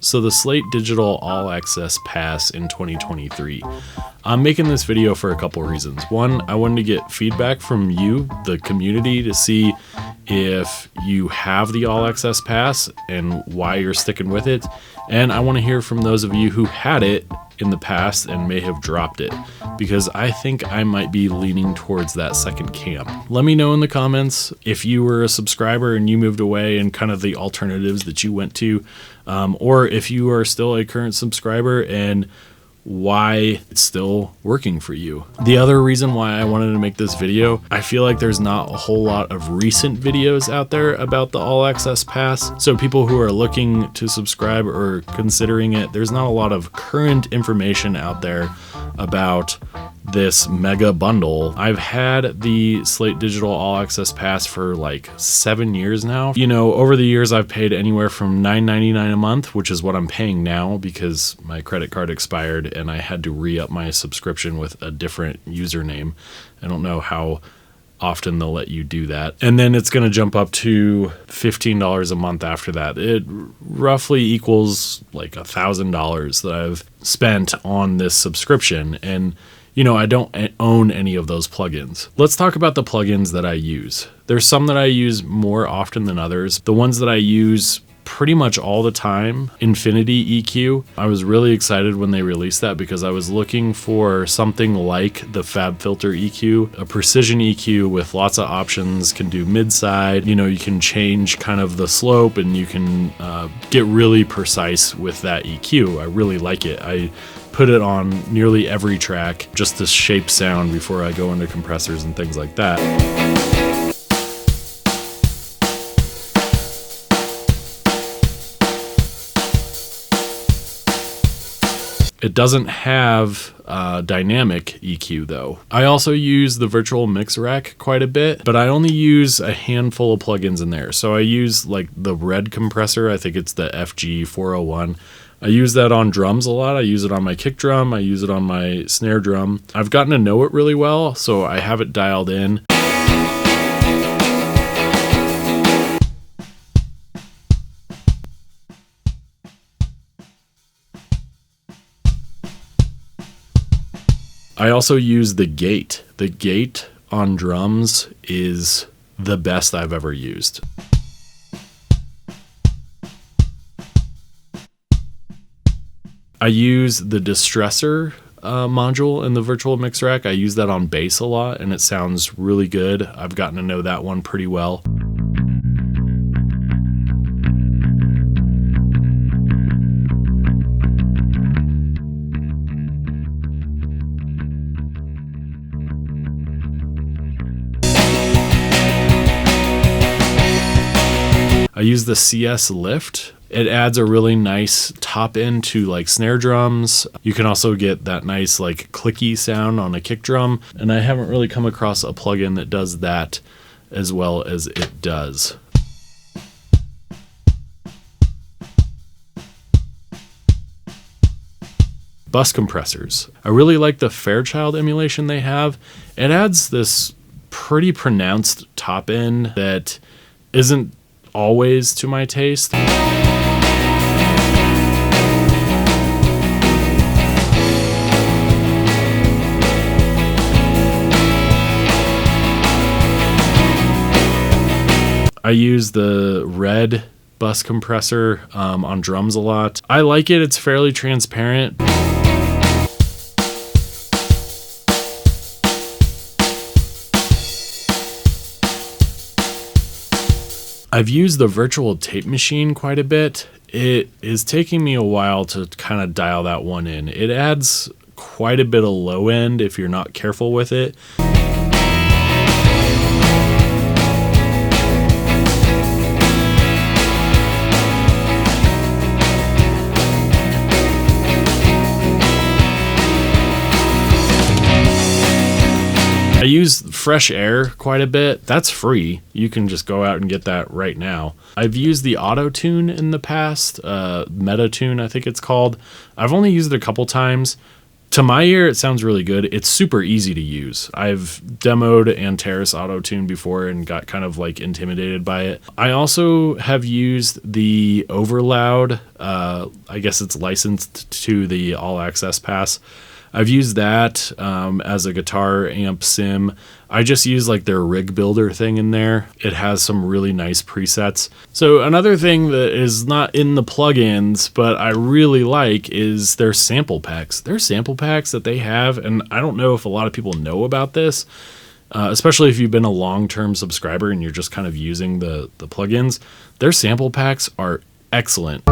So the Slate Digital All Access Pass in 2023. I'm making this video for a couple reasons. One, I wanted to get feedback from you, the community, to see if you have the All Access Pass and why you're sticking with it. And I want to hear from those of you who had it in the past and may have dropped it, because I think I might be leaning towards that second camp. Let me know in the comments if you were a subscriber and you moved away and kind of the alternatives that you went to, or if you are still a current subscriber and why it's still working for you. The other reason why I wanted to make this video, I feel like there's not a whole lot of recent videos out there about the All Access Pass. So people who are looking to subscribe or considering it, there's not a lot of current information out there about this mega bundle. I've had the Slate Digital All Access Pass for like 7 years now. You know, over the years I've paid anywhere from $9.99 a month, which is what I'm paying now because my credit card expired and I had to re-up my subscription with a different username. I don't know how often they'll let you do that. And then it's going to jump up to $15 a month after that. It roughly equals like $1,000 that I've spent on this subscription. And you know, I don't own any of those plugins. Let's talk about the plugins that I use. There's some that I use more often than others. The ones that I use pretty much all the time, Infinity EQ. I was really excited when they released that because I was looking for something like the FabFilter EQ, a precision EQ with lots of options, can do mid-side, you know, you can change kind of the slope and you can get really precise with that EQ. I really like it. I put it on nearly every track just to shape sound before I go into compressors and things like that. It doesn't have dynamic EQ though. I also use the virtual mix rack quite a bit, but I only use a handful of plugins in there. So I use like the red compressor, I think it's the FG401. I use that on drums a lot. I use it on my kick drum. I use it on my snare drum. I've gotten to know it really well, so I have it dialed in. I also use the gate. The gate on drums is the best I've ever used. I use the distressor module in the virtual mix rack. I use that on bass a lot and it sounds really good. I've gotten to know that one pretty well. I use the CS lift. It adds a really nice top end to like snare drums. You can also get that nice like clicky sound on a kick drum. And I haven't really come across a plugin that does that as well as it does. Bus compressors. I really like the Fairchild emulation they have. It adds this pretty pronounced top end that isn't always to my taste. I use the red bus compressor on drums a lot. I like it. It's fairly transparent. I've used the virtual tape machine quite a bit. It is taking me a while to kind of dial that one in. It adds quite a bit of low end if you're not careful with it. I use Fresh Air quite a bit. That's free. You can just go out and get that right now. I've used the Auto Tune in the past, Meta Tune I think it's called. I've only used it a couple times. To my ear, it sounds really good. It's super easy to use. I've demoed Antares Auto-Tune before and got kind of like intimidated by it. I also have used the Overloud. I guess it's licensed to the All Access Pass. I've used that as a guitar amp sim. I just use like their rig builder thing in there. It has some really nice presets. So another thing that is not in the plugins, but I really like is their sample packs. Their sample packs that they have, and I don't know if a lot of people know about this, especially if you've been a long-term subscriber and you're just kind of using the plugins. Their sample packs are excellent.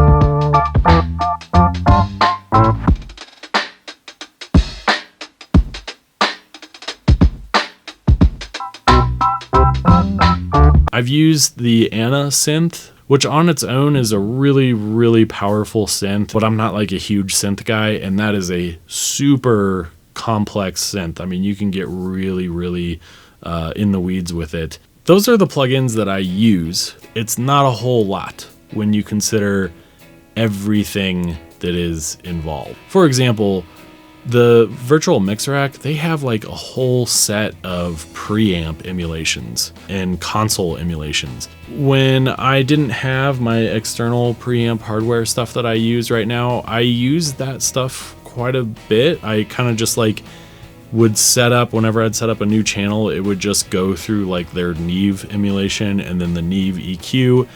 I've used the Anna synth, which on its own is a really, really powerful synth, but I'm not like a huge synth guy, and that is a super complex synth. I mean, you can get really, really in the weeds with it. Those are the plugins that I use. It's not a whole lot when you consider everything that is involved. For example, the virtual mix rack, they have like a whole set of preamp emulations and console emulations. When I didn't have my external preamp hardware stuff that I use right now, I use that stuff quite a bit. I kind of just like would set up, whenever I'd set up a new channel, it would just go through like their Neve emulation and then the Neve EQ,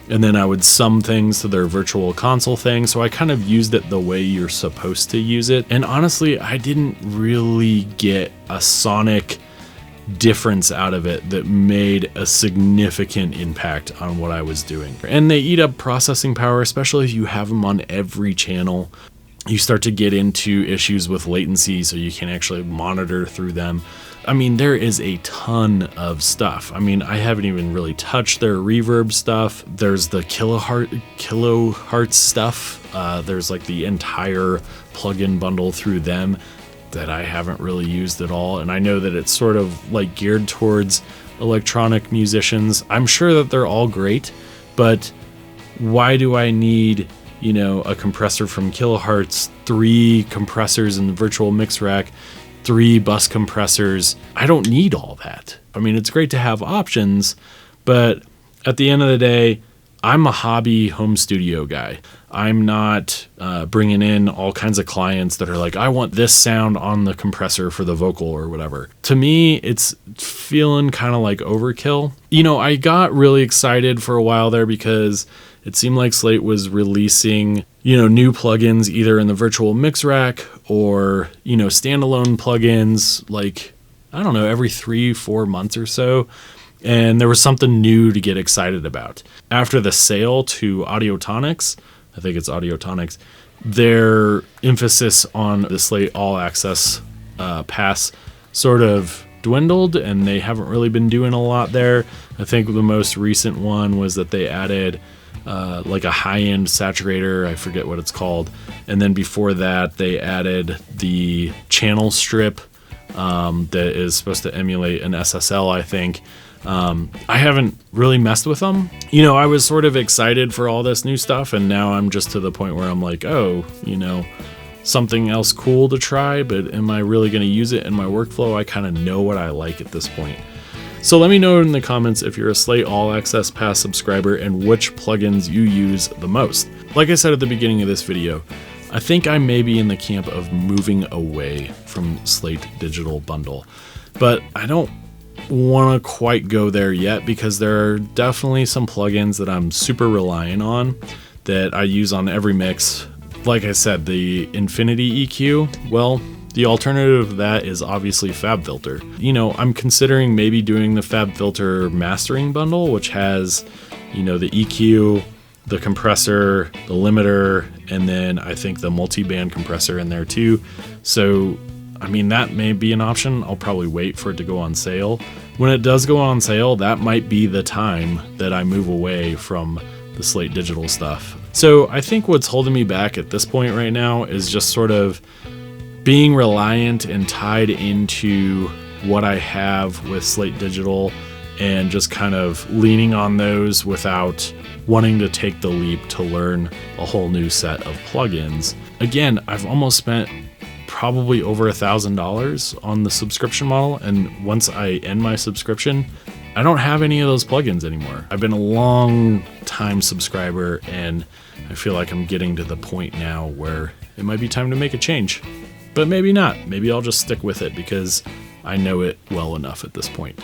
and then I would sum things to their virtual console thing. So I kind of used it the way you're supposed to use it. And honestly, I didn't really get a sonic difference out of it that made a significant impact on what I was doing. And they eat up processing power, especially if you have them on every channel. You start to get into issues with latency, so you can actually monitor through them. I mean, there is a ton of stuff. I mean, I haven't even really touched their reverb stuff. There's the kilohertz stuff. There's like the entire plugin bundle through them that I haven't really used at all. And I know that it's sort of like geared towards electronic musicians. I'm sure that they're all great, but why do I need, you know, a compressor from Kilohertz, 3 compressors in the virtual mix rack, 3 bus compressors? I don't need all that. I mean, it's great to have options, but at the end of the day, I'm a hobby home studio guy. I'm not bringing in all kinds of clients that are like, I want this sound on the compressor for the vocal or whatever. To me, it's feeling kind of like overkill. You know, I got really excited for a while there because it seemed like Slate was releasing, you know, new plugins either in the virtual mix rack or, you know, standalone plugins, like, I don't know, every 3-4 months or so. And there was something new to get excited about. After the sale to Audiotonics, I think it's Audiotonics, their emphasis on the Slate All Access Pass sort of dwindled, and they haven't really been doing a lot there. I think the most recent one was that they added like a high-end saturator, I forget what it's called. And then before that, they added the channel strip that is supposed to emulate an SSL, I think. I haven't really messed with them. You know, I was sort of excited for all this new stuff, and now I'm just to the point where I'm like, oh, you know, something else cool to try, but am I really going to use it in my workflow? I kind of know what I like at this point. So let me know in the comments if you're a Slate All Access Pass subscriber and which plugins you use the most. Like I said at the beginning of this video, I think I may be in the camp of moving away from Slate Digital Bundle, but I don't want to quite go there yet because there are definitely some plugins that I'm super reliant on that I use on every mix. Like I said, the Infinity EQ, well, the alternative to that is obviously FabFilter. You know, I'm considering maybe doing the FabFilter mastering bundle, which has, you know, the EQ, the compressor, the limiter, and then I think the multi-band compressor in there too. So, I mean, that may be an option. I'll probably wait for it to go on sale. When it does go on sale, that might be the time that I move away from the Slate Digital stuff. So I think what's holding me back at this point right now is just sort of being reliant and tied into what I have with Slate Digital and just kind of leaning on those without wanting to take the leap to learn a whole new set of plugins. Again, I've almost spent probably over $1,000 on the subscription model. And once I end my subscription, I don't have any of those plugins anymore. I've been a long time subscriber, and I feel like I'm getting to the point now where it might be time to make a change. But maybe not. Maybe I'll just stick with it because I know it well enough at this point.